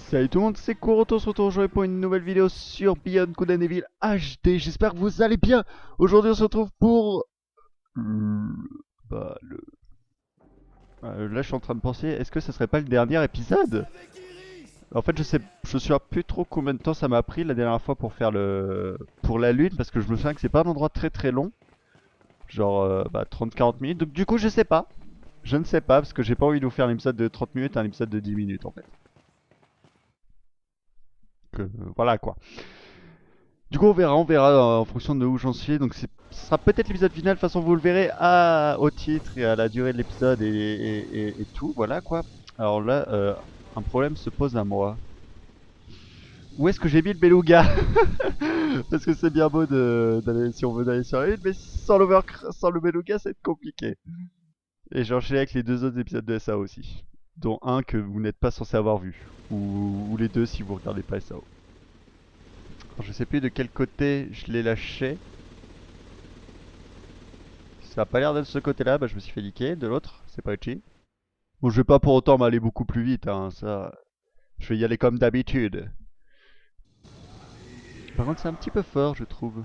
Salut tout le monde, c'est Kuroto, on se retrouve aujourd'hui pour une nouvelle vidéo sur Beyond Good and Evil HD. J'espère que vous allez bien. Aujourd'hui on se retrouve pour... Bah, là je suis en train de penser, est-ce que ce serait pas le dernier épisode? En fait je sais plus trop combien de temps ça m'a pris la dernière fois pour faire pour la lune. Parce que je me souviens que c'est pas un endroit très très long. Genre 30-40 minutes. Donc du coup je sais pas. Je ne sais pas parce que j'ai pas envie de vous faire un épisode de 30 minutes et un épisode de 10 minutes en fait. Voilà quoi. Du coup, on verra en fonction de où j'en suis. Donc, ce sera peut-être l'épisode final. De toute façon, vous le verrez au titre et à la durée de l'épisode et tout. Voilà quoi. Alors là, un problème se pose à moi. Où est-ce que j'ai mis le beluga? Parce que c'est bien beau d'aller si on veut aller sur la lune, mais sans le beluga, ça va être compliqué. Et j'ai enchaîné avec les deux autres épisodes de SAO aussi, dont un que vous n'êtes pas censé avoir vu, ou les deux si vous regardez pas SAO. Alors, je sais plus de quel côté je l'ai lâché. Ça a pas l'air d'être ce côté-là, bah je me suis fait liquer. De l'autre, c'est pas utile. Bon, je vais pas pour autant m'aller beaucoup plus vite, hein, ça. Je vais y aller comme d'habitude. Par contre, c'est un petit peu fort, je trouve.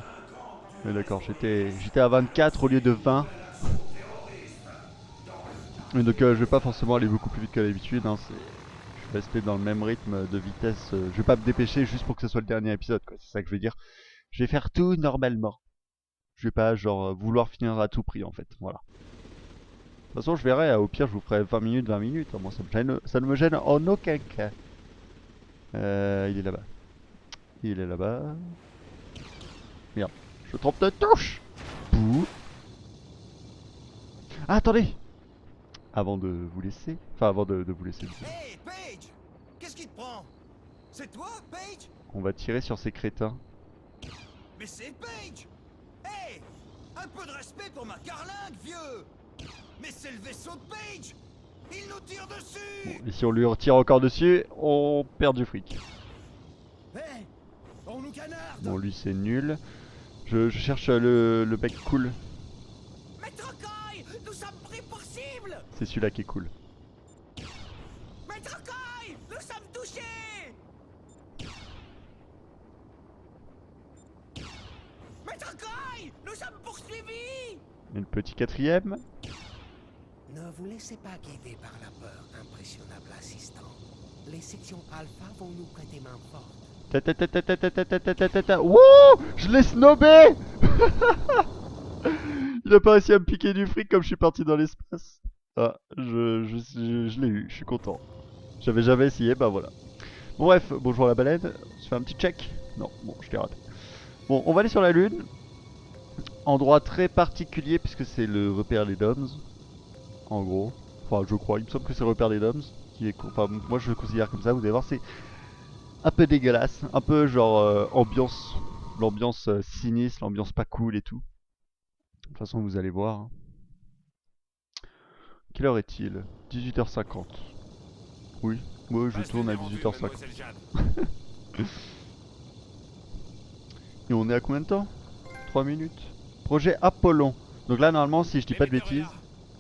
Mais d'accord, j'étais à 24 au lieu de 20. Et donc, je vais pas forcément aller beaucoup plus vite que d'habitude, hein, je vais rester dans le même rythme de vitesse. Je vais pas me dépêcher juste pour que ce soit le dernier épisode, quoi. C'est ça que je veux dire. Je vais faire tout normalement. Je vais pas, genre, vouloir finir à tout prix, en fait. Voilà. De toute façon, je verrai. Au pire, je vous ferai 20 minutes, 20 minutes. Moi, ça ne me gêne en aucun cas. Il est là-bas. Il est là-bas. Merde. Je trompe de touche. Bouh. Ah, attendez. Avant de vous laisser. Enfin, avant de vous laisser. Hey, Paige! Qu'est-ce qui te prend? C'est toi, Paige? On va tirer sur ces crétins. Mais c'est Paige! Hey! Un peu de respect pour ma carlingue, vieux! Mais c'est le vaisseau de Paige! Il nous tire dessus! Et si on lui retire encore dessus, on perd du fric. Hey! On nous canarde! Bon, lui, c'est nul. Je cherche le mec cool. Maître Coy! Nous sommes pris pour cible! C'est celui-là qui est cool. Maître Coy! Nous sommes touchés! Maître Coy! Nous sommes poursuivis! Et le petit quatrième. Ne vous laissez pas guider par la peur, impressionnable assistant. Les sections alpha vont nous prêter main forte. Wouh! Je l'ai snobé! Il a pas réussi à me piquer du fric comme je suis parti dans l'espace. Ah, je l'ai eu, je suis content. J'avais jamais essayé, bah voilà. Bon bref, bonjour la baleine. Je fais un petit check. Non, bon, je l'ai raté. Bon, on va aller sur la lune. Endroit très particulier puisque c'est le repère des DOMS. En gros. Enfin, je crois. Il me semble que c'est le repère des DOMS. Enfin, moi je le considère comme ça, vous allez voir, c'est un peu dégueulasse. Un peu genre ambiance. L'ambiance sinistre, l'ambiance pas cool et tout. De toute façon, vous allez voir, hein. Quelle heure est-il? 18h50. Oui, moi je tourne à 18h50. Et on est à combien de temps? 3 minutes. Projet Apollon. Donc là, normalement, si je dis pas de bêtises,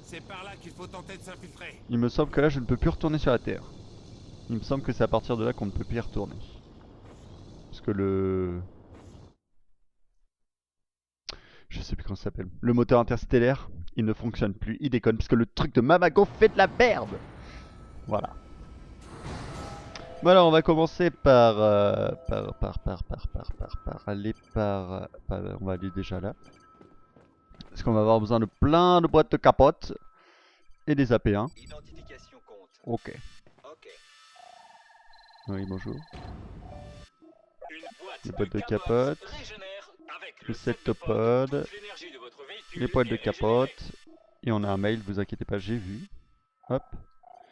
C'est par là qu'il faut tenter de s'infiltrer. il me semble que là, je ne peux plus retourner sur la Terre. Il me semble que c'est à partir de là qu'on ne peut plus y retourner. Parce que je sais plus comment ça s'appelle. Le moteur interstellaire, il ne fonctionne plus. Il déconne parce que le truc de Mamago fait de la merde. Voilà. Voilà, on va commencer par on va aller déjà là. Parce qu'on va avoir besoin de plein de boîtes de capote et des AP1. Identification compte. Ok. Ok. Oui, bonjour. Une boîte Les boîtes de capote, régénère avec le septopode, l'énergie de votre véhicule. les boîtes de capote. Et on a un mail, vous inquiétez pas, j'ai vu. Hop.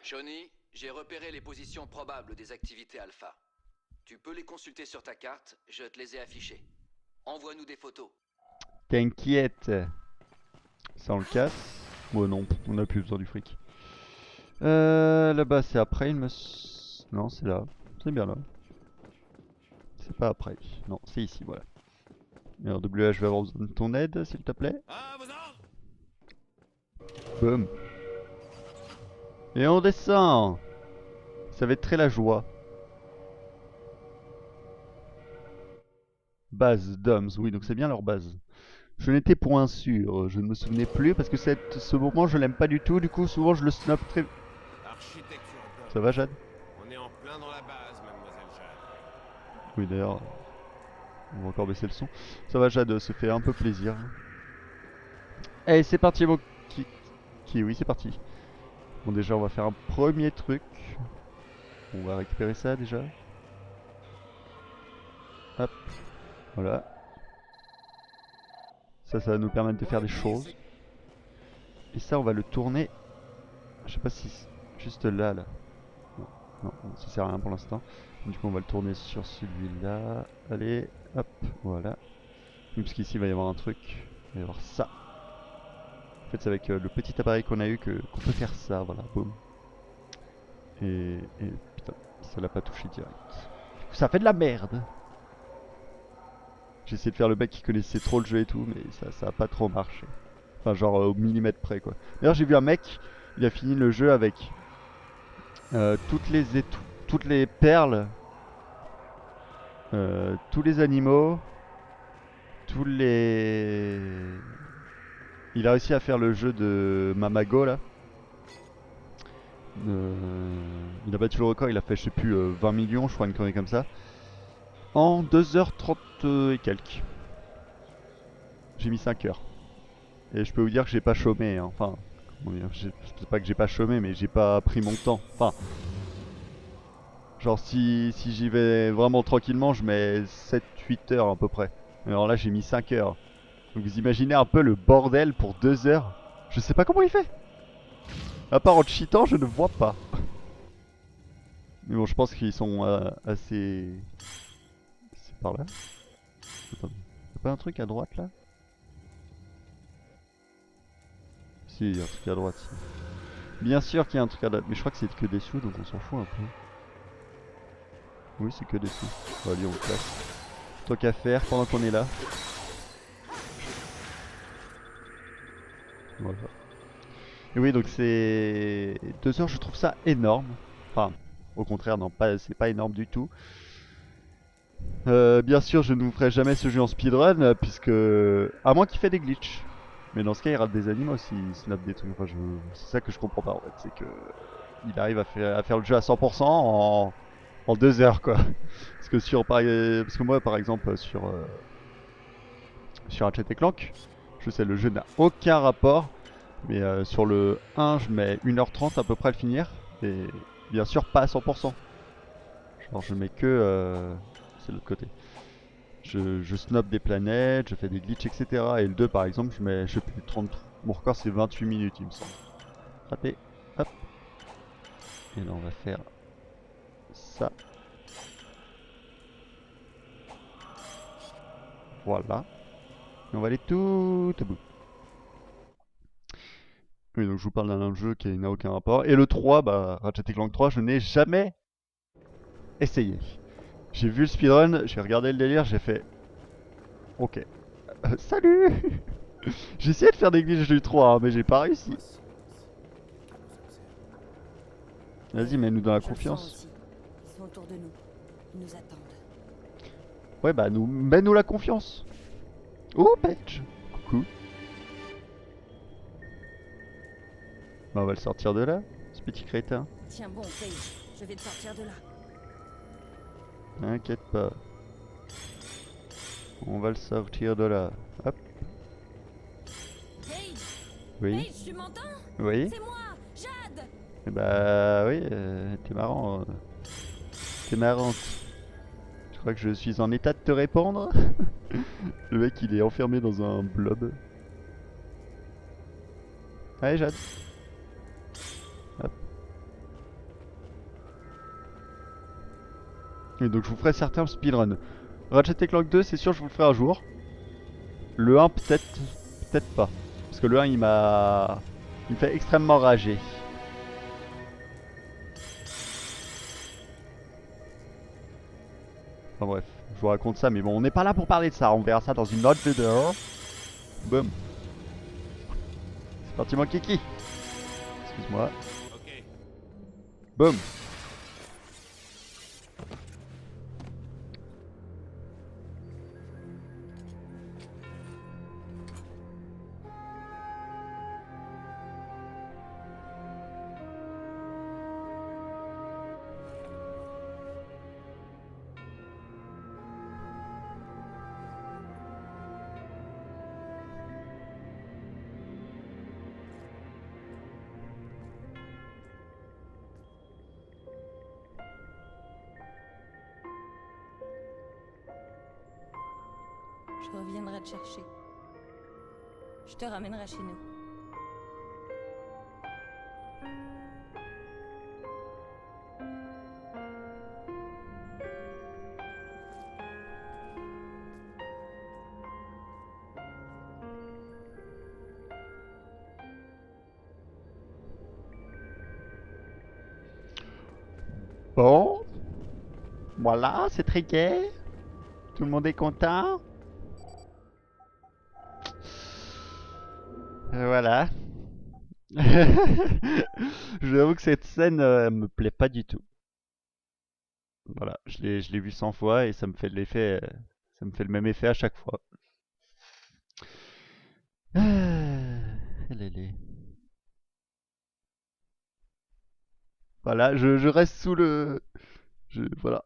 Johnny, j'ai repéré les positions probables des activités alpha. Tu peux les consulter sur ta carte, je te les ai affichées. Envoie-nous des photos. T'inquiète. Ça on le casse. Bon non, on a plus besoin du fric. Là-bas c'est après, non, c'est là. C'est bien là. C'est pas après. Non, c'est ici, voilà. Alors WH, je vais avoir besoin de ton aide, s'il te plaît. Ah, vous en? Boum. Et on descend. Ça va être très la joie. base d'Homs, oui, donc c'est bien leur base. Je n'étais point sûr, je ne me souvenais plus parce que ce moment je l'aime pas du tout, du coup souvent je le snob très... Architecture Ça va Jade? On est en plein dans la base, mademoiselle Jade. Oui d'ailleurs, on va encore baisser le son. Ça va Jade, se fait un peu plaisir. Allez c'est parti mon oui c'est parti. Bon déjà on va faire un premier truc. On va récupérer ça déjà. Hop, voilà. Ça va nous permettre de faire des choses. Et ça on va le tourner. Je sais pas si... Juste là. Non, non, ça sert à rien pour l'instant. Du coup on va le tourner sur celui-là. Allez, hop, voilà. Oui, parce qu'ici il va y avoir un truc. Il va y avoir ça. En fait c'est avec le petit appareil qu'on a eu qu'on peut faire ça, voilà, boum. Et putain, ça l'a pas touché direct. Du coup ça fait de la merde. J'ai essayé de faire le mec qui connaissait trop le jeu et tout, mais ça a pas trop marché. Enfin genre au millimètre près quoi. D'ailleurs j'ai vu un mec, il a fini le jeu avec toutes les perles, tous les animaux, tous les... Il a réussi à faire le jeu de Mamago là. Il a battu le record, il a fait je sais plus 20 millions je crois, une connerie comme ça. En 2h30 et quelques. J'ai mis 5 heures. Et je peux vous dire que j'ai pas chômé, hein. Enfin, comment dire, je sais pas que j'ai pas chômé, mais j'ai pas pris mon temps. Enfin, genre si j'y vais vraiment tranquillement, je mets 7-8 heures à peu près. Alors là, j'ai mis 5 heures. Donc vous imaginez un peu le bordel pour 2 heures. Je sais pas comment il fait. À part en cheatant, je ne vois pas. Mais bon, je pense qu'ils sont assez... C'est par là. Attends, y'a pas un truc à droite là? Si, il y a un truc à droite. Si. Bien sûr qu'il y a un truc à droite, mais je crois que c'est que des sous, donc on s'en fout un peu. Oui, c'est que des sous. Bon, allez, on le place. Tant qu'à faire, pendant qu'on est là. Voilà. Et oui, donc c'est... 2 heures, je trouve ça énorme. Enfin, au contraire, non, c'est pas énorme du tout. Bien sûr, je ne vous ferai jamais ce jeu en speedrun, puisque... À moins qu'il fait des glitches. Mais dans ce cas, il rate des animaux s'il snap des trucs. Enfin, c'est ça que je comprends pas, en fait. C'est que... Il arrive à faire le jeu à 100% en 2 heures, quoi. Parce que moi, par exemple, sur Ratchet et Clank, je sais, le jeu n'a aucun rapport. Mais sur le 1, je mets 1h30 à peu près à le finir. Et bien sûr, pas à 100%. Genre, je mets que... c'est l'autre côté. Je snob des planètes, je fais des glitches, etc. Et le 2, par exemple, je mets, je sais plus, 30... Mon record, c'est 28 minutes, il me semble. Raté. Hop. Et là, on va faire ça. Voilà. Et on va aller tout au bout. Oui, donc je vous parle d'un jeu qui n'a aucun rapport. Et le 3, bah, Ratchet Clank 3, je n'ai jamais essayé. J'ai vu le speedrun, j'ai regardé le délire, j'ai fait... Ok. Salut. J'ai essayé de faire des glitches du 3, hein, mais j'ai pas réussi. Vas-y, mets-nous dans la Je le sens confiance. aussi. Ils sont autour de nous. Ils nous attendent. Ouais, bah, mets-nous la confiance. Oh, Patch. Coucou. Bah, on va le sortir de là, ce petit crétin. Tiens bon, Paige, je vais te sortir de là. T'inquiète pas. On va le sortir de là. Hop. Paige, Oui. Paige, tu m'entends? Oui. C'est moi, Jade. Eh bah oui, t'es marrant. T'es marrante. Je crois que je suis en état de te répondre. Le mec il est enfermé dans un blob. Allez Jade. Hop. Et donc je vous ferai certains speedrun. Ratchet Clank 2 c'est sûr je vous le ferai un jour. Le 1 peut-être pas. Parce que le 1 il me fait extrêmement rager. Enfin bref, je vous raconte ça, mais bon, on n'est pas là pour parler de ça, on verra ça dans une autre vidéo. Boum. C'est parti mon kiki. Excuse-moi. Ok. Boum. Je reviendrai te chercher. Je te ramènerai chez nous. Bon, voilà, c'est très gai. Tout le monde est content. Voilà. Je vous avoue que cette scène me plaît pas du tout. Voilà, je l'ai vu 100 fois et ça me fait de l'effet, ça me fait le même effet à chaque fois. Lélé. Voilà, je reste sous le, voilà,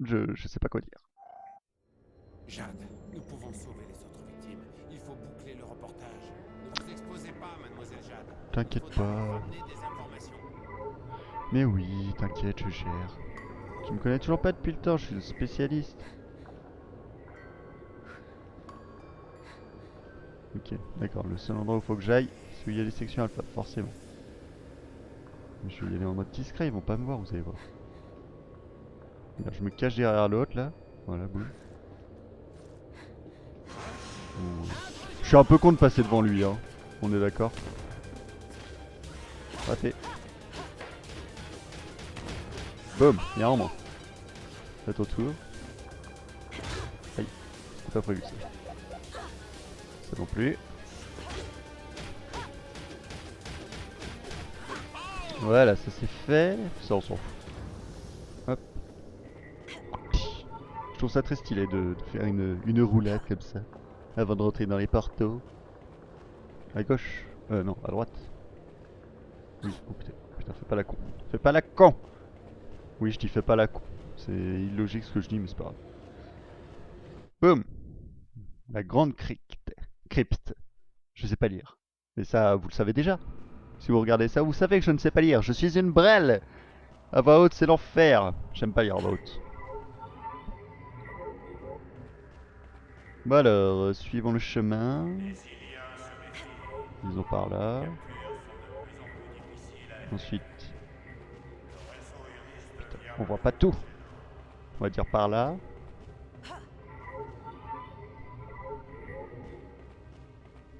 je sais pas quoi dire. Jade, nous pouvons sauver les autres victimes. Il faut boucler le reportage. Ne vous exposez pas, mademoiselle Jade. T'inquiète Il faudra pas. nous ramener des informations. Mais oui, t'inquiète, je gère. Tu me connais toujours pas depuis le temps, je suis le spécialiste. Ok, d'accord, le seul endroit où il faut que j'aille, c'est où il y a les sections alpha, forcément. Mais je vais y aller en mode discret, ils vont pas me voir, vous allez voir. Regarde, je me cache derrière l'autre là. Voilà, boum. Bon, je suis un peu con de passer devant lui, hein. On est d'accord. Raté. Boum, il y a un en moins. Faites au tour. Aïe, c'était pas prévu ça. Ça non plus. Voilà, ça c'est fait. Ça on s'en fout. Hop. Je trouve ça très stylé de faire une roulade comme ça. Avant de rentrer dans les portos. À gauche. Non, à droite. Oui, oh putain, putain, fais pas la con. Fais pas la con. Oui, je dis fais pas la con. C'est illogique ce que je dis, mais c'est pas grave. Boum. La grande crypte. Crypte. Je sais pas lire. Mais ça, vous le savez déjà. Si vous regardez ça, vous savez que je ne sais pas lire. Je suis une brêle. À voix haute, c'est l'enfer. J'aime pas lire à voix haute. Bon alors, suivons le chemin. Disons par là. Ensuite... Putain, on voit pas tout. On va dire par là.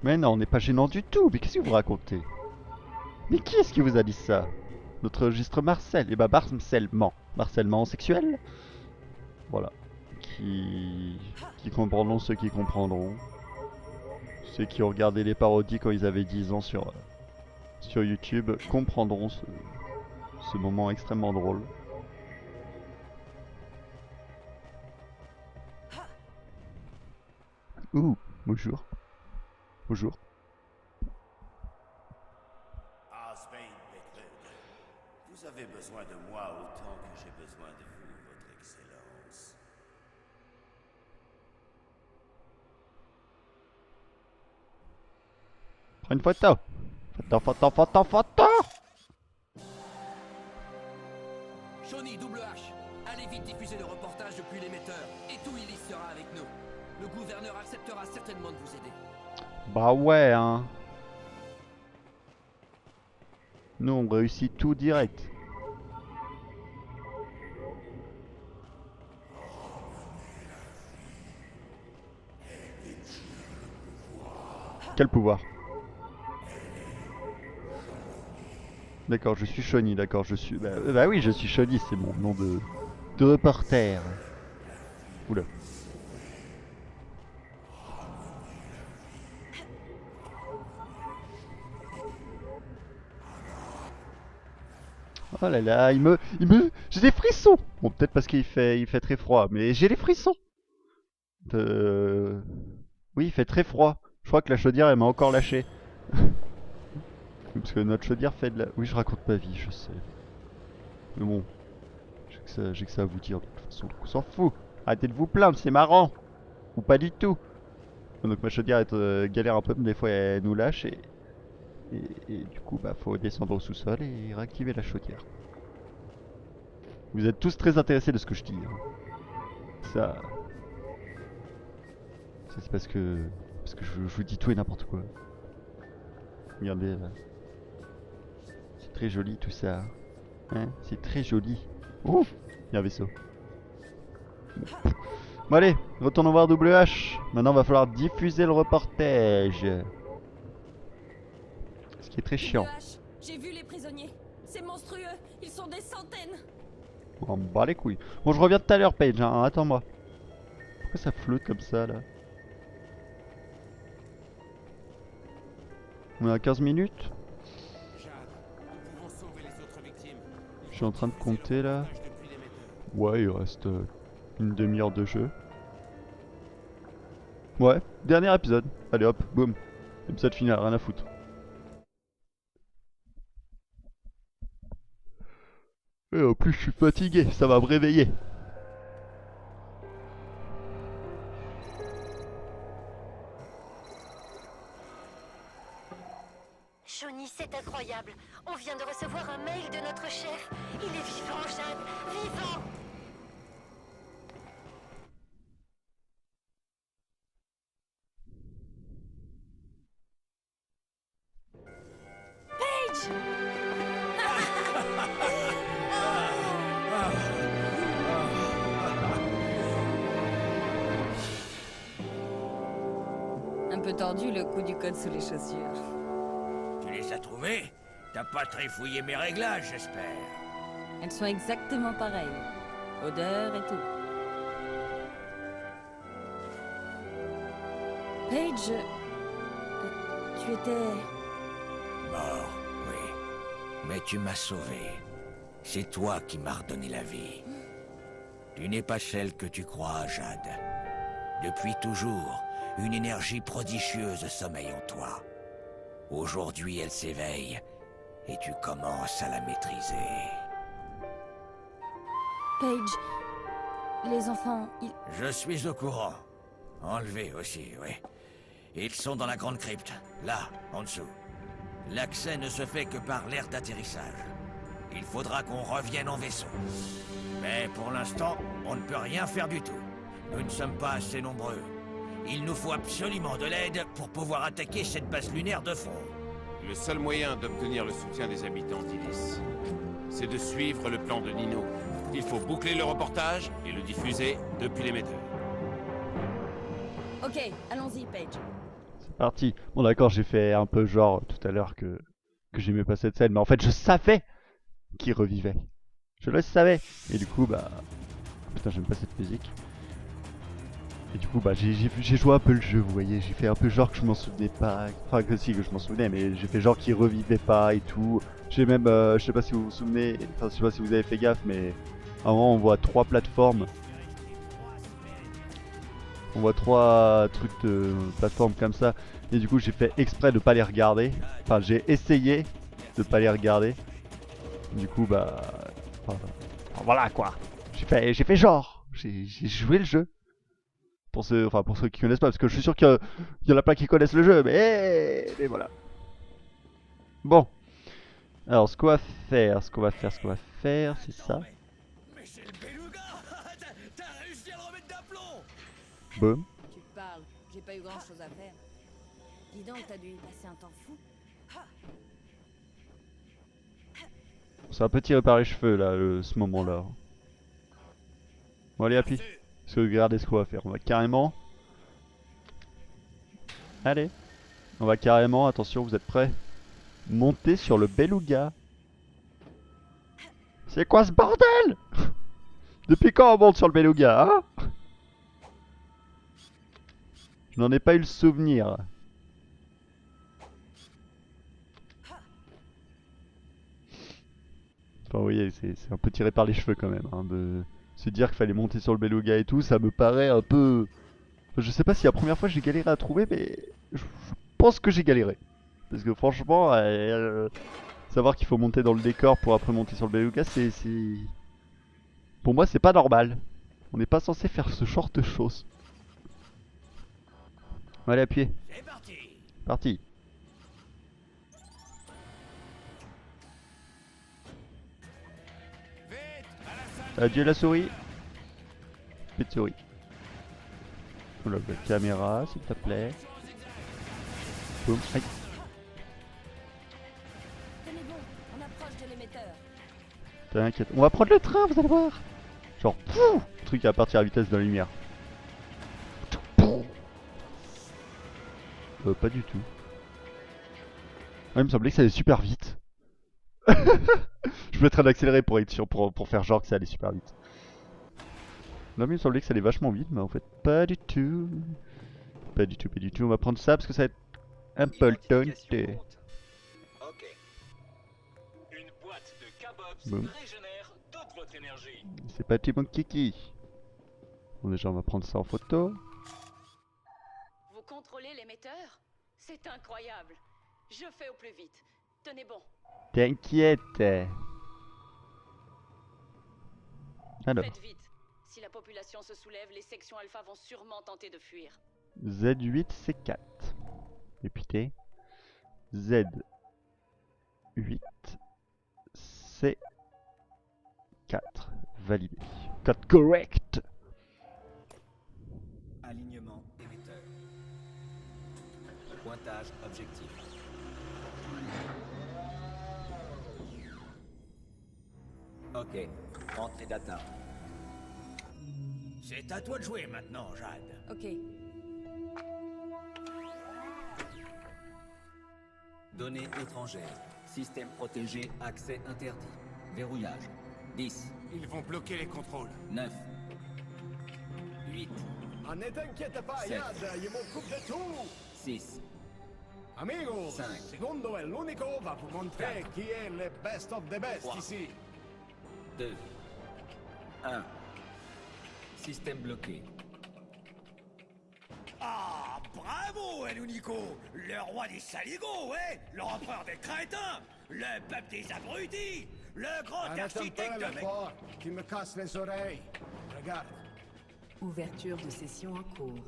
Mais non, on n'est pas gênant du tout. Mais qu'est-ce que vous racontez? Mais qui est-ce qui vous a dit ça? Notre registre Marcel. Et bah harcèlement. Harcèlement sexuel. Voilà. Qui comprendront ceux qui comprendront. Ceux qui ont regardé les parodies quand ils avaient 10 ans sur YouTube comprendront ce moment extrêmement drôle. Ouh, bonjour. Bonjour. Osbane Beckler, vous avez besoin de moi autant que j'ai besoin de vous, votre excellence. Prends une photo. Photo. Shawnee, double H, allez vite diffuser le reportage depuis l'émetteur. Et tout Illis sera avec nous. Le gouverneur acceptera certainement de vous aider. Bah ouais, hein. Nous, on réussit tout direct. Quel pouvoir? D'accord, je suis Shawnee, d'accord, je suis... Bah oui, je suis Shawnee, c'est mon nom de reporter. Oula. Oh là là, j'ai des frissons. Bon, peut-être parce qu'il fait très froid, mais j'ai des frissons. Oui, il fait très froid. Je crois que la chaudière, elle m'a encore lâché. Parce que notre chaudière fait de la... Oui, je raconte ma vie, je sais. Mais bon, j'ai que ça à vous dire de toute façon. On s'en fout. Arrêtez de vous plaindre, c'est marrant. Ou pas du tout. Donc ma chaudière galère un peu, mais des fois elle nous lâche et du coup bah faut descendre au sous-sol et réactiver la chaudière. Vous êtes tous très intéressés de ce que je dis. Hein. Ça, c'est parce que je vous dis tout et n'importe quoi. Regardez là. C'est très joli tout ça. Hein, c'est très joli. Ouf, il y a un vaisseau. Bon allez, retournons voir WH. Maintenant va falloir diffuser le reportage. Ce qui est très chiant. WH, j'ai vu les prisonniers. C'est monstrueux. Ils sont des centaines. On me bat les couilles. Bon, je reviens tout à l'heure, Paige, hein. Attends-moi. Pourquoi ça flotte comme ça là? On est à 15 minutes. Jade, nous pouvons sauver les autres victimes. Je suis en train de compter là. Ouais, il reste une demi-heure de jeu. Ouais, dernier épisode. Allez hop, boum. Épisode final, rien à foutre. Et en plus, je suis fatigué, ça va me réveiller. Johnny, c'est incroyable. On vient de recevoir un mail de notre chef. Il est vivant, Jade. Vivant. Paige! Un peu tordu le coup du code sous les chaussures. Tu les as trouvés? T'as pas trifouillé mes réglages, j'espère. Elles sont exactement pareilles. Odeur et tout. Paige, tu étais... Mort, oui. Mais tu m'as sauvé. C'est toi qui m'as redonné la vie. Tu n'es pas celle que tu crois, Jade. Depuis toujours, une énergie prodigieuse sommeille en toi. Aujourd'hui, elle s'éveille, et tu commences à la maîtriser. Paige, les enfants, ils... Je suis au courant. Enlevés aussi, oui. Ils sont dans la grande crypte, là, en dessous. L'accès ne se fait que par l'aire d'atterrissage. Il faudra qu'on revienne en vaisseau. Mais pour l'instant, on ne peut rien faire du tout. Nous ne sommes pas assez nombreux. Il nous faut absolument de l'aide pour pouvoir attaquer cette base lunaire de front. Le seul moyen d'obtenir le soutien des habitants d'Ilis, c'est de suivre le plan de Nino. Il faut boucler le reportage et le diffuser depuis l'émetteur. Ok, allons-y, Paige. C'est parti. Bon d'accord, j'ai fait un peu genre tout à l'heure que j'aimais pas cette scène, mais en fait je savais qu'il revivait. Je le savais. Et du coup bah... Putain, j'aime pas cette musique. Et du coup bah j'ai joué un peu le jeu, vous voyez. J'ai fait un peu genre que je m'en souvenais pas. Enfin que si, que je m'en souvenais, mais j'ai fait genre qu'il revivait pas et tout. J'ai même, je sais pas si vous vous souvenez, enfin je sais pas si vous avez fait gaffe, mais avant on voit 3 plateformes. On voit 3 trucs de plateforme comme ça. Et du coup j'ai fait exprès de pas les regarder. Enfin j'ai essayé de pas les regarder. Du coup bah... Enfin, voilà quoi. J'ai fait genre. J'ai joué le jeu. Pour ceux qui connaissent pas, parce que je suis sûr qu'il y en a plein qui connaissent le jeu, mais voilà. Bon. Alors ce qu'on va faire, c'est ça. Mais c'est le beluga. T'as réussi à le remettre d'aplomb. Boum. Tu parles, j'ai pas eu grand-chose à faire. Dis donc, t'as dû y passer un temps fou. C'est un peu tiré par les cheveux là, ce moment-là. Bon allez, appuie. Parce que regardez ce qu'on va faire. On va carrément... Allez. On va carrément, attention, vous êtes prêts? Monter sur le beluga. C'est quoi ce bordel? Depuis quand on monte sur le beluga, hein? Je n'en ai pas eu le souvenir. Enfin, vous voyez, c'est un peu tiré par les cheveux quand même, hein, de se dire qu'il fallait monter sur le beluga et tout, ça me paraît un peu... Je sais pas si la première fois j'ai galéré à trouver, mais je pense que j'ai galéré. Parce que franchement, savoir qu'il faut monter dans le décor pour après monter sur le beluga, c'est... Pour moi, c'est pas normal. On n'est pas censé faire ce genre de choses. Allez, appuyez. C'est parti. Parti. Vite, à la salle. Adieu la souris. Plus de souris. Oula, la caméra, s'il te plaît. Boum, aïe. Tenez bon, on approche de l'émetteur. T'inquiète. On va prendre le train, vous allez voir. Genre, pouf, le truc à partir à la vitesse de la lumière. Pas du tout. Ah, il me semblait que ça allait super vite. Je vais être en accéléré pour être sûr, pour faire genre que ça allait super vite. Non mais il me semblait que ça allait vachement vite, mais en fait pas du tout. Pas du tout, pas du tout. On va prendre ça parce que ça va être un peu le temps. Ok. Une boîte de K-Bobs Boum. régénère toute votre énergie. C'est pas mon kiki. Bon déjà on va prendre ça en photo. Vous contrôlez l'émetteur? C'est incroyable. Je fais au plus vite. Tenez bon. T'inquiète. Alors, Faites vite. Si la population se soulève, les sections alpha vont sûrement tenter de fuir. Z8 C4. Répétez. Z8 C4. Validé. Code correct. Alignement émetteur. Pointage objectif. Ok, entrée data. C'est à toi de jouer maintenant, Jade. Ok. Données étrangères. Système protégé, accès interdit. Verrouillage. 10, Ils vont bloquer les contrôles. 9, 8, Ah, ne t'inquiète pas, Sept. Yad, je m'occupe de tout. 6, Amigo, Cinq. Secondo et l'unico va vous montrer qui est le best of the best Trois. ici. 2, 1. Système bloqué. Ah, bravo, El Unico, le roi des saligots, ouais, l'empereur des crétins, le peuple des abrutis, le grand Arrête un architecte peu de... le fort, qui me casse les oreilles. Regarde. Ouverture de session en cours.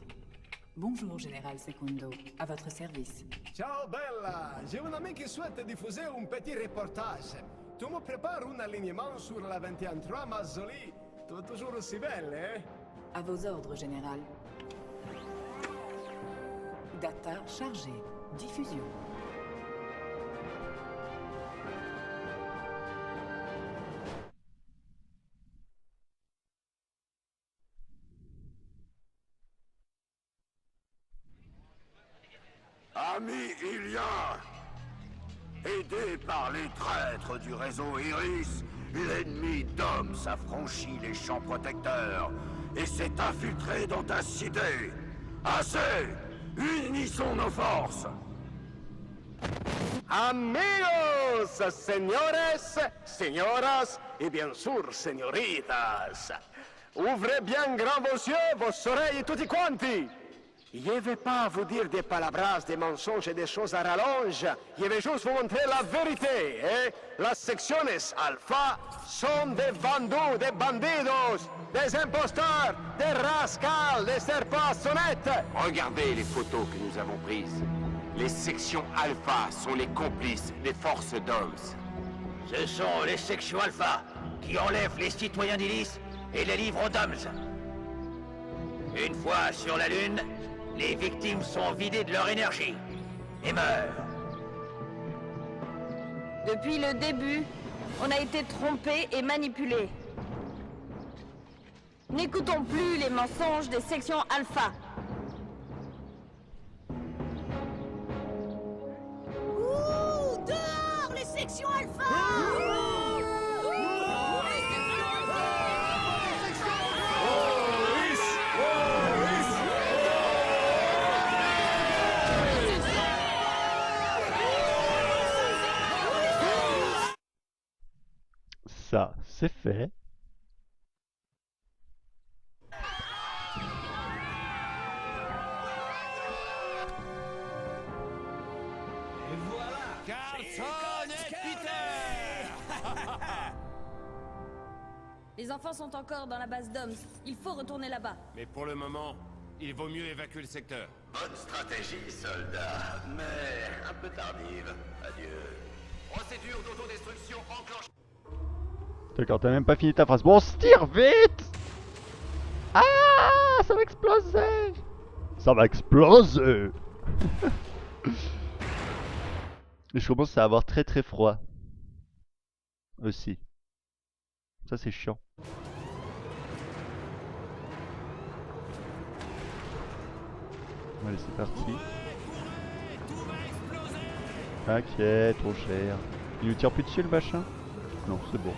Bonjour, Général Secundo. À votre service. Ciao Bella, j'ai un ami qui souhaite diffuser un petit reportage. Tu me prépares un alignement sur la 21 Mazzoli. Tu es toujours aussi belle, hein? À vos ordres, Général. Data chargée. Diffusion. Ami Ilia, aidé par les traîtres du réseau Iris, l'ennemi d'Homme s'affranchit les champs protecteurs et s'est infiltré dans ta cité. Assez! Unissons nos forces! Amigos, señores, señoras et bien sûr, señoritas. Ouvrez bien grand vos yeux, vos oreilles, tutti quanti. Je ne vais pas vous dire des palabras, des mensonges et des choses à rallonge. Je vais juste vous montrer la vérité. Las secciones alpha sont des vendus, des bandidos, des imposteurs, des rascals, des serpents sonnettes. Regardez les photos que nous avons prises. Les sections Alpha sont les complices des forces d'Oms. Ce sont les sections alpha qui enlèvent les citoyens d'Ilis et les livrent aux Doms. Une fois sur la Lune, les victimes sont vidées de leur énergie et meurent. Depuis le début, on a été trompés et manipulés. N'écoutons plus les mensonges des sections alpha. Ouh, dehors les sections alpha! Ça, c'est fait. Carlson et Peter! Les enfants sont encore dans la base d'Oms. Il faut retourner là-bas. Mais pour le moment, il vaut mieux évacuer le secteur. Bonne stratégie, soldat, mais un peu tardive. Adieu. Procédure d'autodestruction enclenchée. D'accord, t'as même pas fini ta phrase. Bon, on se tire vite. Ah, ça va exploser. Ça va exploser. Et je commence à avoir très très froid. Aussi. Ça c'est chiant. Allez, c'est parti. T'inquiète, on gère. Il nous tire plus dessus le machin? Non, c'est bon.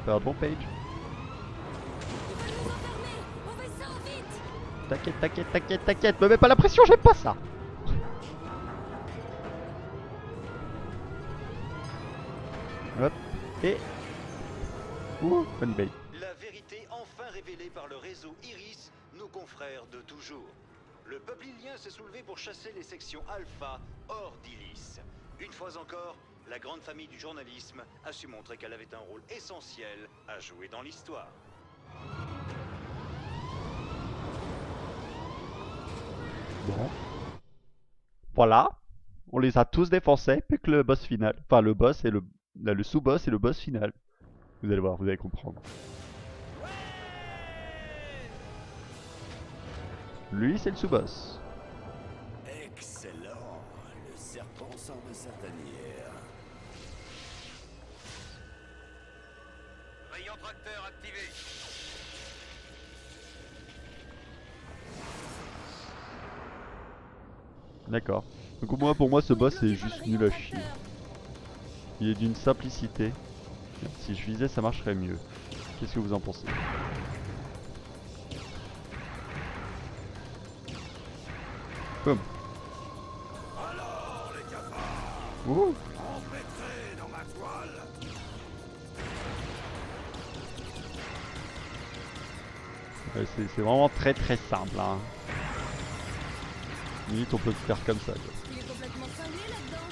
Pardon, Paige. T'inquiète, t'inquiète, t'inquiète, t'inquiète. Me mets pas la pression, j'aime pas ça. Hop. Et... Ouh, bonne belle. La vérité enfin révélée par le réseau Iris, nos confrères de toujours. Le peuple ilien s'est soulevé pour chasser les sections Alpha hors d'Ilis. Une fois encore, la grande famille du journalisme a su montrer qu'elle avait un rôle essentiel à jouer dans l'histoire. Bon. Voilà. On les a tous défoncés, plus que le boss final. Enfin, le boss et le sous-boss et le boss final. Vous allez voir, vous allez comprendre. Lui, c'est le sous-boss. Excellent. Le serpent sort de sa tanière. Rayon tracteur activé. D'accord. Donc moi, pour moi, ce boss est juste nul à chier. Il est d'une simplicité. Si je visais, ça marcherait mieux. Qu'est-ce que vous en pensez? Boum. Alors, les cafards, Ouh. entrez dans ma toile. Ouais, c'est vraiment très très simple. Hein. Limite, on peut le faire comme ça. Quoi. Il est complètement cinglé là-dedans.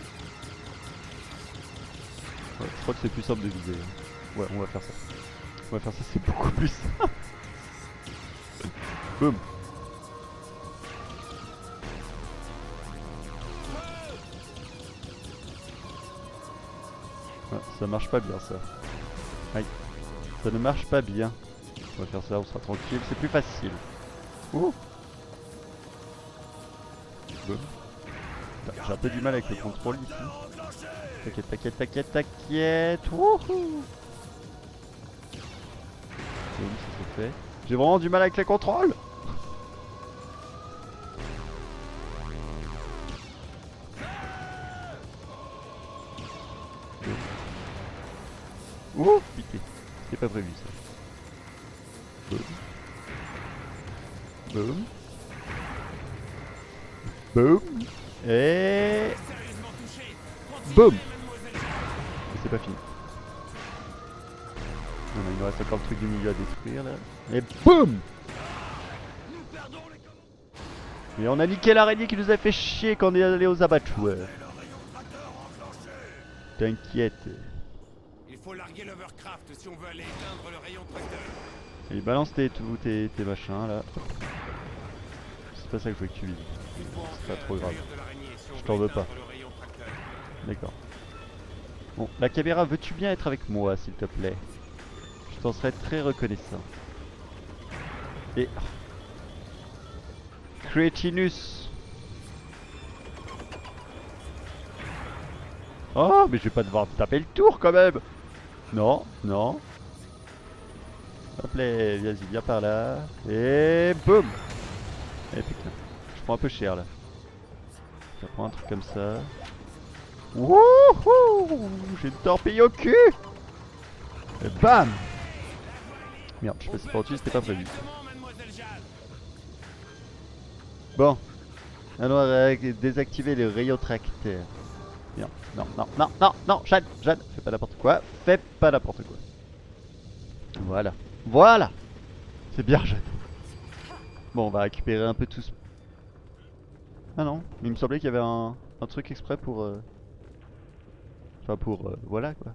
Ouais, je crois que c'est plus simple de viser. Ouais, on va faire ça. On va faire ça, c'est beaucoup plus simple. Boum. Ah, ça marche pas bien ça. Aïe. Ça ne marche pas bien. On va faire ça, on sera tranquille, c'est plus facile. Ouh. Boum. J'ai un peu du mal avec le contrôle ici. T'inquiète, t'inquiète, t'inquiète, t'inquiète. Wouhou. Boum, ça c'est fait. J'ai vraiment du mal avec les contrôles. Ouh, piqué. C'était pas prévu ça. Boum. Boum. Boum. Et... Boum. Et c'est pas fini. Non, il nous reste encore le truc du milieu à détruire là. Et boum. Et on a niqué l'araignée qui nous a fait chier quand on est allé aux abattoirs. T'inquiète. Il faut larguer l'Overcraft si on veut aller éteindre le rayon tracteur. Allez, balance tes machins là. C'est pas ça que je veux que tu vises. C'est pas trop grave. Je t'en veux pas. D'accord. Bon, la caméra, veux-tu bien être avec moi s'il te plaît? Je t'en serais très reconnaissant. Et... Crétinus. Oh, mais je vais pas devoir taper le tour quand même. Non, non. Hop là, vas-y, viens par là. Et boum. Et putain, je prends un peu cher là. Je prends un truc comme ça. Wouhou. J'ai une torpille au cul. Et bam. Merde, je suis passé par dessus, c'était pas prévu. Bon. Alors, désactiver les rayons tracteurs. Bien. Non, non, non, non, non, Jeanne, Jeanne, fais pas n'importe quoi. Fais pas n'importe quoi. Voilà. Voilà. C'est bien, Jeanne. Bon, on va récupérer un peu tout ce... Ah non, il me semblait qu'il y avait un truc exprès pour... Enfin pour... voilà quoi.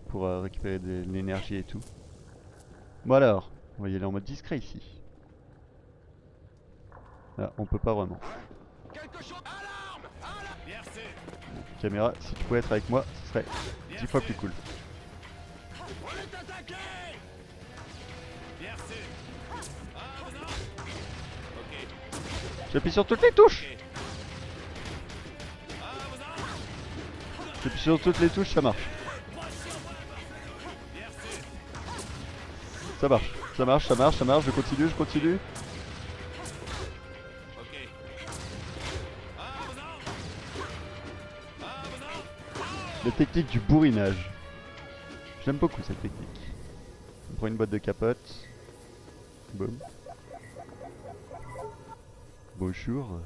Pour récupérer de l'énergie et tout. Bon alors, on va y aller en mode discret ici. Ah, on peut pas vraiment. Caméra, si tu pouvais être avec moi, ce serait 10 fois plus cool. J'appuie sur toutes les touches. J'appuie sur toutes les touches, ça marche. Ça marche, ça marche, ça marche, ça marche, je continue, je continue. La technique du bourrinage. J'aime beaucoup cette technique. On prend une boîte de capote. Boum. Bonjour.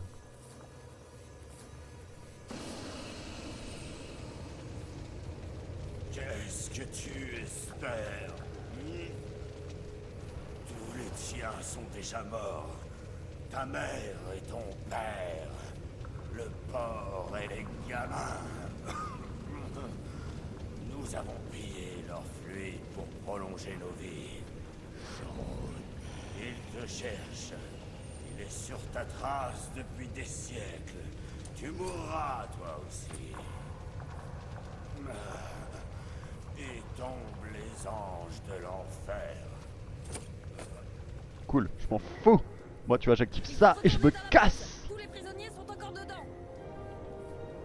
Qu'est-ce que tu espères? Tous les tiens sont déjà morts. Ta mère et ton père. Le porc et les gamins. Nous avons pillé leur fluide pour prolonger nos vies. Il te cherche. Il est sur ta trace depuis des siècles. Tu mourras, toi aussi. Et tombent les anges de l'enfer. Cool, je m'en fous. Moi, tu vois, j'active ça et je me casse. Tous les prisonniers sont encore dedans.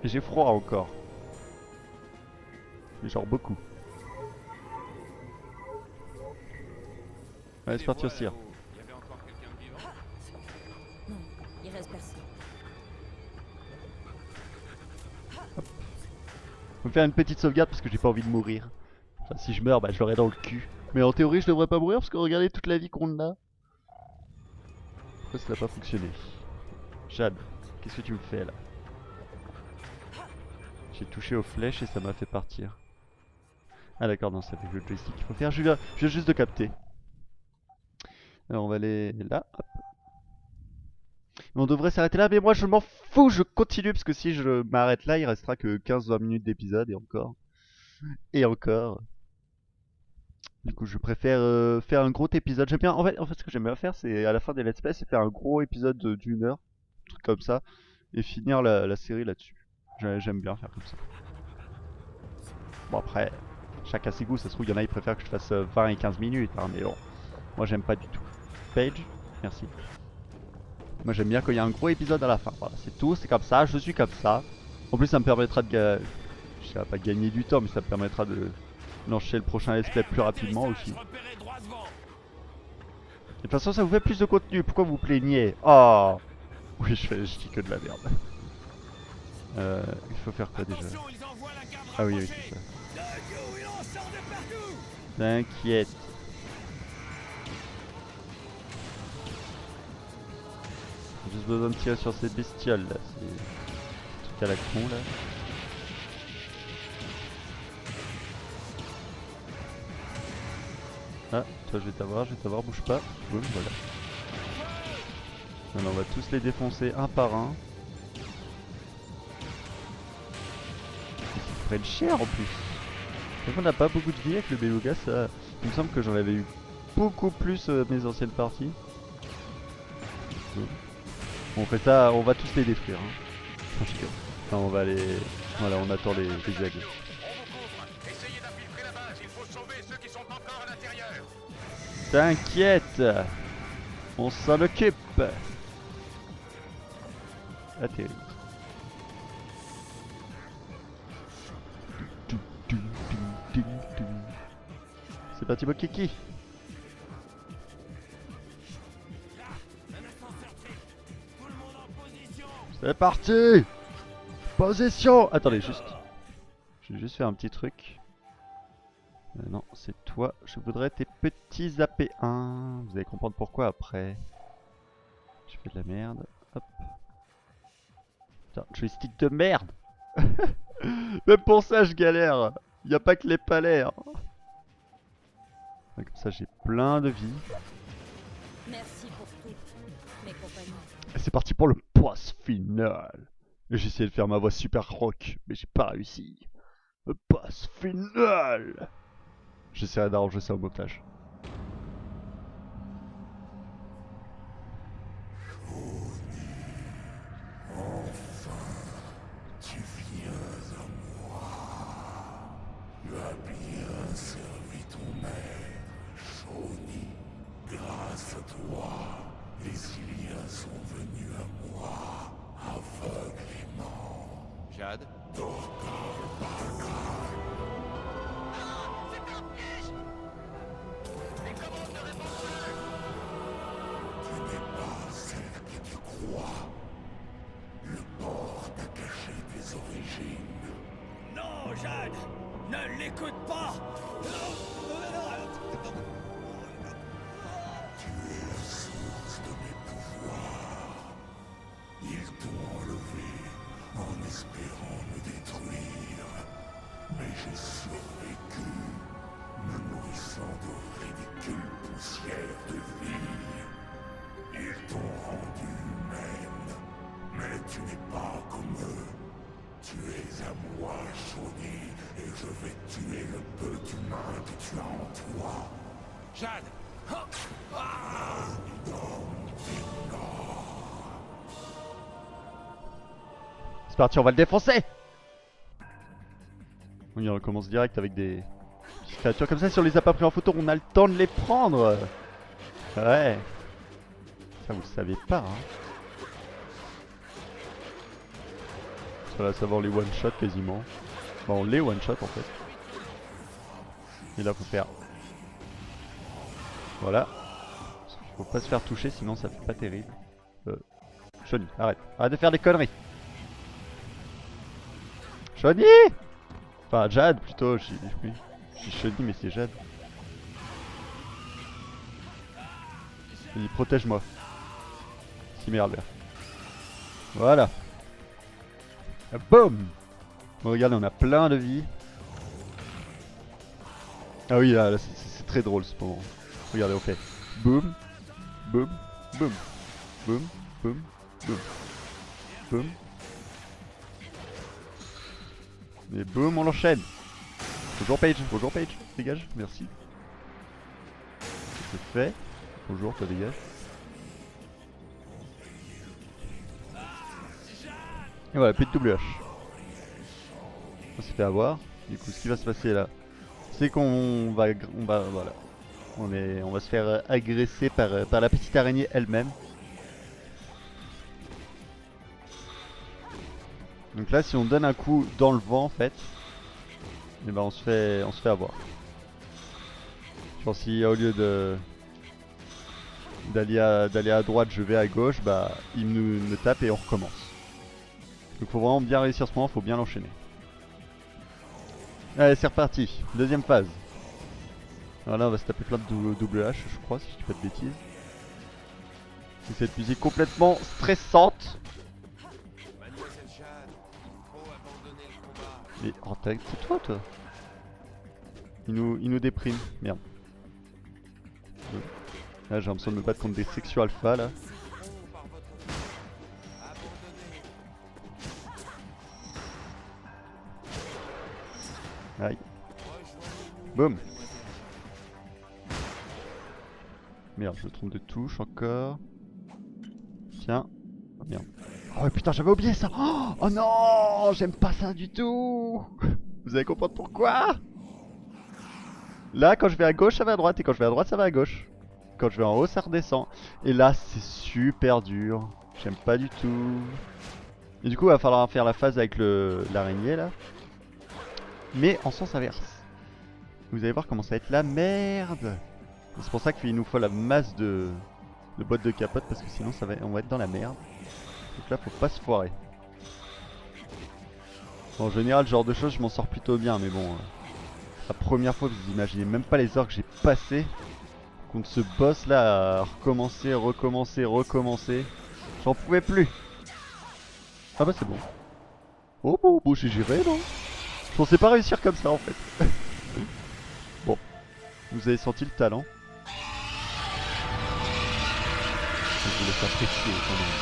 Et j'ai froid encore. Mais genre beaucoup. Allez, c'est parti au cire. Non, il reste personne. Je vais me faire une petite sauvegarde parce que j'ai pas envie de mourir. Enfin, si je meurs, bah je l'aurai dans le cul. Mais en théorie, je devrais pas mourir parce que regardez toute la vie qu'on a. Pourquoi ça n'a pas fonctionné? Jade, qu'est-ce que tu me fais là? J'ai touché aux flèches et ça m'a fait partir. Ah d'accord, non, ça fait le joystick. Il faut faire, je viens juste de capter. Alors on va aller là, hop. On devrait s'arrêter là, mais moi je m'en fous, je continue parce que si je m'arrête là, il restera que 15-20 minutes d'épisode et encore. Et encore. Du coup, je préfère faire un gros épisode. J'aime bien, en fait, ce que j'aime bien faire, c'est à la fin des let's play, c'est faire un gros épisode d'une heure, un truc comme ça, et finir la série là-dessus. J'aime bien faire comme ça. Bon après, chacun ses goûts, ça se trouve, il y en a qui préfèrent que je fasse 20 et 15 minutes, hein, mais bon, moi j'aime pas du tout. Page, merci. Moi j'aime bien quand il y a un gros épisode à la fin, voilà, c'est tout, c'est comme ça, je suis comme ça. En plus ça me permettra de je sais pas gagner du temps, mais ça me permettra de lancer le prochain let's play plus rapidement aussi. De toute façon ça vous fait plus de contenu, pourquoi vous plaignez? Oh oui, je dis que de la merde. Il faut faire quoi déjà? Ah oui, oui, c'est ça. T'inquiète. J'ai juste besoin de tirer sur ces bestioles là, c'est truc à la con là. Ah, toi je vais t'avoir, bouge pas. Boum, voilà. Alors on va tous les défoncer un par un. Ils prennent cher en plus. Donc on n'a pas beaucoup de vie avec le beluga, ça. Il me semble que j'en avais eu beaucoup plus mes anciennes parties. On fait ça, on va tous les détruire. Hein. Enfin, on va les. Voilà, on attend les aigles. T'inquiète, on s'en occupe. Atterri. C'est parti mon kiki. C'est parti. Position. Attendez juste. Je vais juste faire un petit truc. Non, c'est toi. Je voudrais tes petits AP1. Vous allez comprendre pourquoi après. Je fais de la merde. Hop. Putain, joystick de merde. Même pour ça, je galère. Y a pas que les palais. Hein. Comme ça, j'ai plein de vie. Merci pour tout, mes compagnons. Et c'est parti pour le boss final. J'ai essayé de faire ma voix super rock, mais j'ai pas réussi. Le boss final. J'essaierai d'arranger ça au montage. Enfin, tu viens à moi. Tu as bien servi ton maître, Shawnee. Grâce à toi, les Iliens sont venus à moi. Jade! Ne l'écoute pas! Ils t'ont enlevé en espérant me détruire. Mais j'ai survécu, me nourrissant de ridicules poussières de vie. Ils t'ont rendu humaine, mais tu n'es pas comme eux. Tu es à moi, Shawnee, et je vais tuer le peu d'humain que tu as en toi. Jade! C'est parti, on va le défoncer. Oui, on recommence direct avec des petites créatures comme ça. Si on les a pas pris en photo, on a le temps de les prendre. Ouais. Ça, vous le savez pas, hein. Voilà, ça va, on les one-shot quasiment. Bon, on les one-shot en fait. Et là, faut faire... Voilà. Faut pas se faire toucher, sinon ça fait pas terrible. Shawnee, arrête. Arrête de faire des conneries. Shawnee! Enfin, Jade plutôt. Oui. Je dis Shawnee, mais c'est Jade. Vas-y, protège-moi. Si merde là. Voilà. Boum! Bon, regardez, on a plein de vie. Ah oui, là c'est très drôle ce moment. Regardez, on fait boum, boum, boum, boum, boum, boum, boum. Et boum, on l'enchaîne. Bonjour Page, dégage, merci. C'est fait. Bonjour, toi dégage. Et voilà, plus de double H. On s'est fait avoir. Du coup, ce qui va se passer là, c'est qu'on va, voilà, on va se faire agresser par la petite araignée elle-même. Donc là, si on donne un coup dans le vent, en fait, et ben on se fait avoir. Genre si au lieu d'aller à droite, je vais à gauche, bah il me tape et on recommence. Donc faut vraiment bien réussir ce moment, faut bien l'enchaîner. Allez, c'est reparti, deuxième phase. Alors là, on va se taper plein de double H, je crois, si je dis pas de bêtises. C'est cette musique complètement stressante. Mais oh, c'est toi, il nous déprime, merde. Là, j'ai l'impression de me battre contre des sections alpha là. Aïe. Boum. Merde, je me trompe de touche encore. Tiens. Oh merde. Oh putain, j'avais oublié ça. Oh non, j'aime pas ça du tout. Vous allez comprendre pourquoi. Là, quand je vais à gauche, ça va à droite. Et quand je vais à droite, ça va à gauche. Quand je vais en haut, ça redescend. Et là, c'est super dur. J'aime pas du tout. Et du coup, il va falloir faire la phase avec l'araignée là. Mais en sens inverse. Vous allez voir comment ça va être la merde. C'est pour ça qu'il nous faut la masse de boîtes de capote. Parce que sinon, on va être dans la merde. Donc là, faut pas se foirer. Bon, en général, ce genre de choses, je m'en sors plutôt bien. Mais bon, la première fois, vous imaginez même pas les heures que j'ai passées contre ce boss là à recommencer, recommencer. J'en pouvais plus. Ah bah c'est bon. Oh bon, j'ai géré non. Je pensais pas réussir comme ça en fait. Bon, vous avez senti le talent. Je vous laisse apprécier quand même.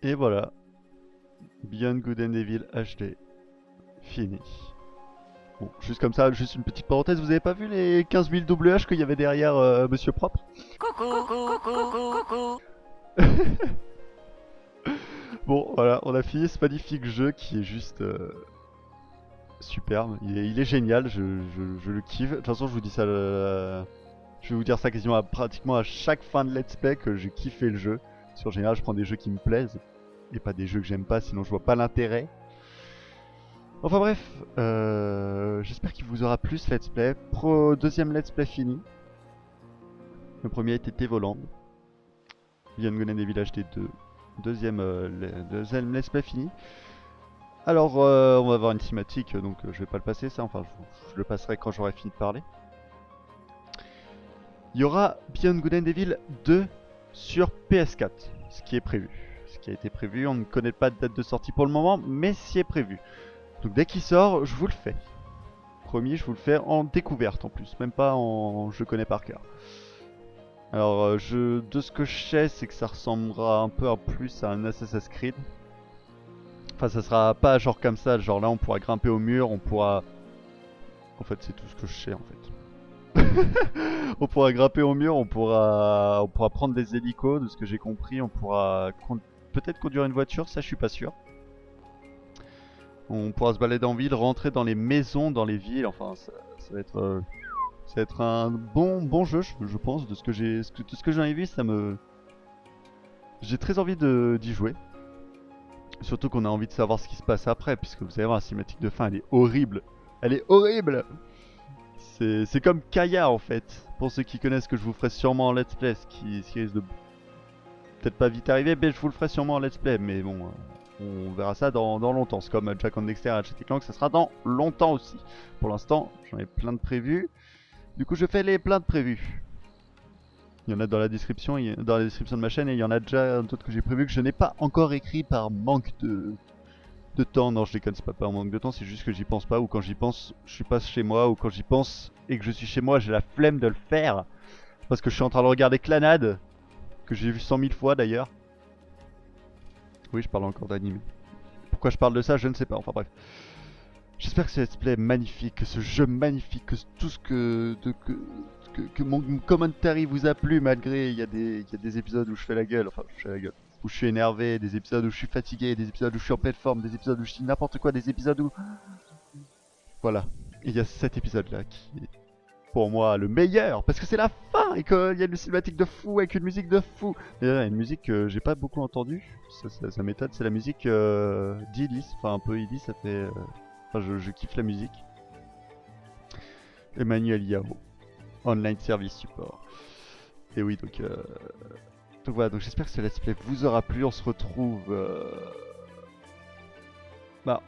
Et voilà. Beyond Good and Evil HD. Fini. Bon, juste comme ça, juste une petite parenthèse, vous avez pas vu les 15 000 WH qu'il y avait derrière Monsieur Propre? Bon, voilà, on a fini ce magnifique jeu qui est juste superbe. Il est génial, je le kiffe. De toute façon, je vous dis ça, je vais vous dire ça quasiment pratiquement à chaque fin de let's play que j'ai kiffé le jeu. Parce qu'en général, je prends des jeux qui me plaisent et pas des jeux que j'aime pas, sinon je vois pas l'intérêt. Enfin bref, j'espère qu'il vous aura plu ce let's play. Deuxième let's play fini. Le premier était Tevoland. Beyond Good and Evil HD 2. Deuxième let's play fini. Alors on va avoir une cinématique, donc je vais pas le passer ça, enfin je le passerai quand j'aurai fini de parler. Il y aura Beyond Good and Evil 2 sur PS4, ce qui est prévu. Ce qui a été prévu, on ne connaît pas de date de sortie pour le moment, mais ce est prévu. Donc dès qu'il sort, je vous le fais. Promis, je vous le fais en découverte en plus, même pas en je connais par cœur. Alors de ce que je sais, c'est que ça ressemblera un peu plus à un Assassin's Creed. Enfin ça sera pas genre comme ça, genre là on pourra grimper au mur, on pourra... En fait c'est tout ce que je sais en fait. On pourra grimper au mur, on pourra prendre des hélicos, de ce que j'ai compris, on pourra peut-être conduire une voiture, ça je suis pas sûr. On pourra se balader en ville, rentrer dans les maisons, dans les villes, enfin ça va être un bon jeu je pense, de ce que j'en ai vu, j'ai très envie d'y jouer. Surtout qu'on a envie de savoir ce qui se passe après, puisque vous allez voir la cinématique de fin, elle est horrible. Elle est horrible. C'est comme Kaya en fait. Pour ceux qui connaissent, que je vous ferai sûrement en let's play, ce qui risque de peut-être pas vite arriver, mais je vous le ferai sûrement en let's play. Mais bon, on verra ça dans longtemps. C'est comme Jack and Dexter et Ratchet & Clank, ça sera dans longtemps aussi. Pour l'instant, j'en ai plein de prévus. Du coup, je fais les plein de prévus. Il y en a dans la description, de ma chaîne, et il y en a déjà d'autres que j'ai prévus que je n'ai pas encore écrit par manque de temps. Non, je déconne, c'est pas par manque de temps, c'est juste que j'y pense pas, ou quand j'y pense, je suis pas chez moi, ou quand j'y pense et que je suis chez moi, j'ai la flemme de le faire. Parce que je suis en train de regarder Clannad, que j'ai vu 100 000 fois d'ailleurs. Oui, je parle encore d'anime. Pourquoi je parle de ça, je ne sais pas, enfin bref. J'espère que ce let's play est magnifique, que ce jeu magnifique, que tout ce que mon commentary vous a plu, malgré il y a des épisodes où je fais la gueule, où je suis énervé, des épisodes où je suis fatigué, des épisodes où je suis en pleine forme, des épisodes où je dis n'importe quoi, des épisodes où... Voilà. Et il y a cet épisode là qui est pour moi le meilleur, parce que c'est la fin et qu'il y a une cinématique de fou avec une musique de fou. Et il y a une musique que j'ai pas beaucoup entendue, ça m'étonne, c'est la musique d'Ilis, enfin un peu Ilis, ça fait... Enfin je kiffe la musique. Emmanuel Yao. Online Service Support. Et oui, donc voilà, donc j'espère que ce let's play vous aura plu. On se retrouve... Bah,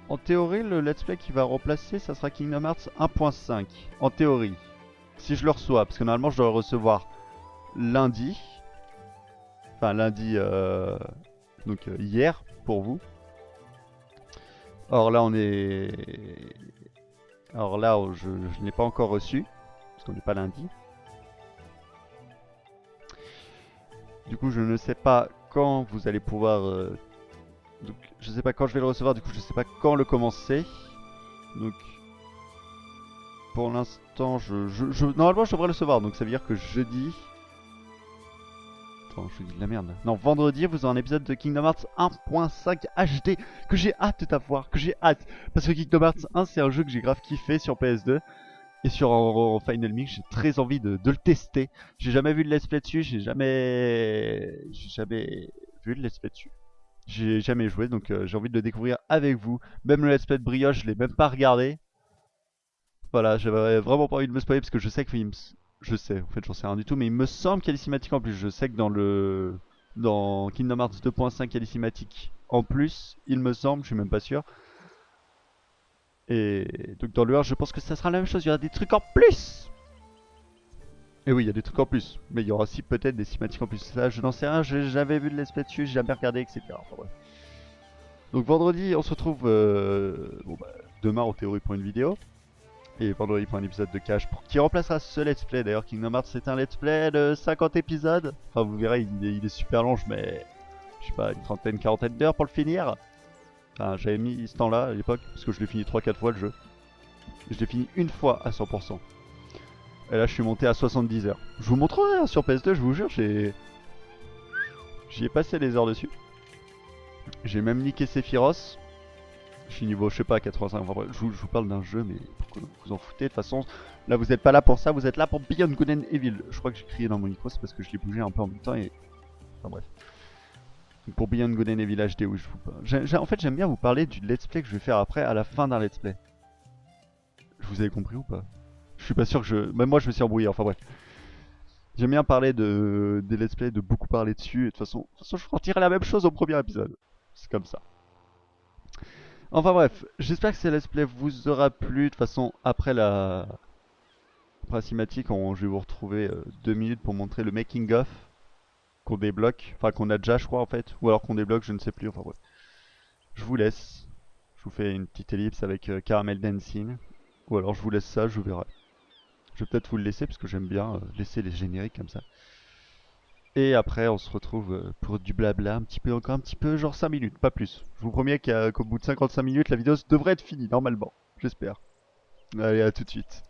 en théorie, le let's play qui va remplacer, ça sera Kingdom Hearts 1.5. En théorie. Si je le reçois, parce que normalement je dois le recevoir lundi. Enfin lundi, donc hier, pour vous. Or là, Alors là, je ne l'ai pas encore reçu. On n'est pas lundi. Du coup, je ne sais pas quand vous allez pouvoir... Donc, je sais pas quand je vais le recevoir, du coup, je sais pas quand le commencer. Donc, pour l'instant, normalement, je devrais le recevoir. Donc, ça veut dire que jeudi... Attends, je vous dis de la merde. Non, vendredi, vous aurez un épisode de Kingdom Hearts 1.5 HD que j'ai hâte d'avoir, que j'ai hâte. Parce que Kingdom Hearts 1, c'est un jeu que j'ai grave kiffé sur PS2. Et sur Final Mix, j'ai très envie de le tester. J'ai jamais vu de let's play dessus, j'ai jamais vu de let's play dessus. J'ai jamais joué, donc j'ai envie de le découvrir avec vous. Même le let's play de Brioche, je l'ai même pas regardé. Voilà, j'avais vraiment pas envie de me spoiler parce que je sais que... Je sais, en fait j'en sais rien du tout, mais il me semble qu'il y a des cinématiques en plus. Je sais que dans Kingdom Hearts 2.5 il y a des cinématiques en plus, il me semble, je suis même pas sûr. Et donc dans le 1, je pense que ça sera la même chose, il y aura des trucs en plus. Et oui, il y a des trucs en plus, mais il y aura aussi peut-être des cinématiques en plus. Ça, je n'en sais rien, j'ai jamais vu de let's play dessus, j'ai jamais regardé, etc. Enfin, bref. Donc vendredi, on se retrouve demain en théorie pour une vidéo. Et vendredi pour un épisode de Cache qui remplacera ce let's play. D'ailleurs, Kingdom Hearts c'est un let's play de 50 épisodes. Enfin, vous verrez, il est super long, mais je sais pas, une trentaine, quarantaine d'heures pour le finir. Enfin, j'avais mis ce temps-là à l'époque, parce que je l'ai fini 3-4 fois le jeu. Je l'ai fini une fois à 100%. Et là, je suis monté à 70 heures. Je vous montrerai hein, sur PS2, je vous jure, j'y ai passé des heures dessus. J'ai même niqué Sephiroth. Je suis niveau, je sais pas, 85. Enfin bref, je vous parle d'un jeu, mais pourquoi vous en foutez? De toute façon, là, vous êtes pas là pour ça, vous êtes là pour Beyond Good and Evil. Je crois que j'ai crié dans mon micro, c'est parce que je l'ai bougé un peu en même temps et... Enfin bref. Donc pour Beyond Good and Evil HD, oui, je vous parle. En fait, j'aime bien vous parler du let's play que je vais faire après, à la fin d'un let's play. Je vous avez compris ou pas? Je suis pas sûr que je... Même moi, je me suis embrouillé, enfin bref. J'aime bien parler des let's play, de beaucoup parler dessus, et de toute façon je retirerai la même chose au premier épisode. C'est comme ça. Enfin bref, j'espère que ces let's play vous aura plu. De toute façon, après la cinématique, je vais vous retrouver 2 minutes pour montrer le making of qu'on débloque, enfin qu'on a déjà je crois en fait, ou alors qu'on débloque, je ne sais plus, enfin bref. Je vous laisse, je vous fais une petite ellipse avec Caramel Dancing, ou alors je vous laisse ça, je verrai. Je vais peut-être vous le laisser parce que j'aime bien laisser les génériques comme ça. Et après on se retrouve pour du blabla, encore un petit peu, genre 5 minutes, pas plus. Je vous promets qu'au bout de 55 minutes, la vidéo devrait être finie, normalement. J'espère. Allez, à tout de suite.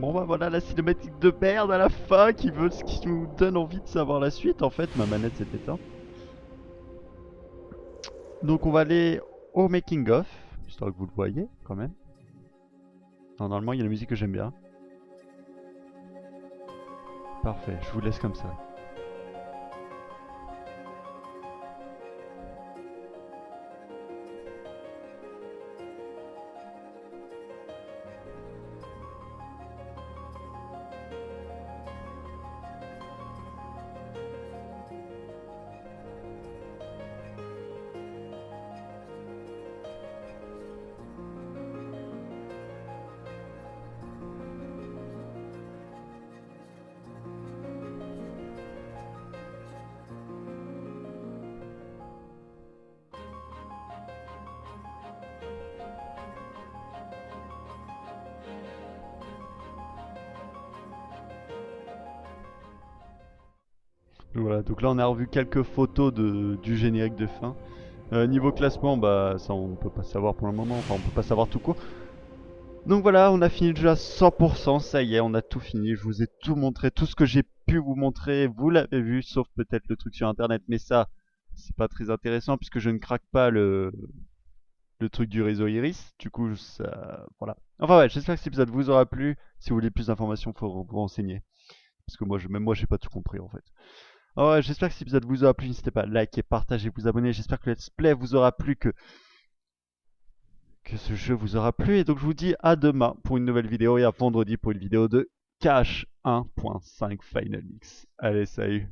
Bon bah voilà la cinématique de merde à la fin qui nous donne envie de savoir la suite. En fait, ma manette s'est éteinte. Donc on va aller au making of, histoire que vous le voyez quand même. Normalement il y a la musique que j'aime bien. Parfait, je vous laisse comme ça. Voilà, donc là on a revu quelques photos du générique de fin. Niveau classement, bah ça on peut pas savoir pour le moment, enfin on peut pas savoir tout court. Donc voilà, on a fini le jeu à 100%, ça y est, on a tout fini, je vous ai tout montré, tout ce que j'ai pu vous montrer, vous l'avez vu, sauf peut-être le truc sur internet, mais ça, c'est pas très intéressant puisque je ne craque pas le truc du réseau Iris, du coup ça, voilà. Enfin ouais, j'espère que cet épisode vous aura plu, si vous voulez plus d'informations, faut vous renseigner. Parce que même moi j'ai pas tout compris en fait. Ouais, j'espère que cet épisode vous aura plu, n'hésitez pas à liker, partager, vous abonner, j'espère que le let's play vous aura plu, que ce jeu vous aura plu, et donc je vous dis à demain pour une nouvelle vidéo, et à vendredi pour une vidéo de Cache 1.5 Final Mix. Allez, salut!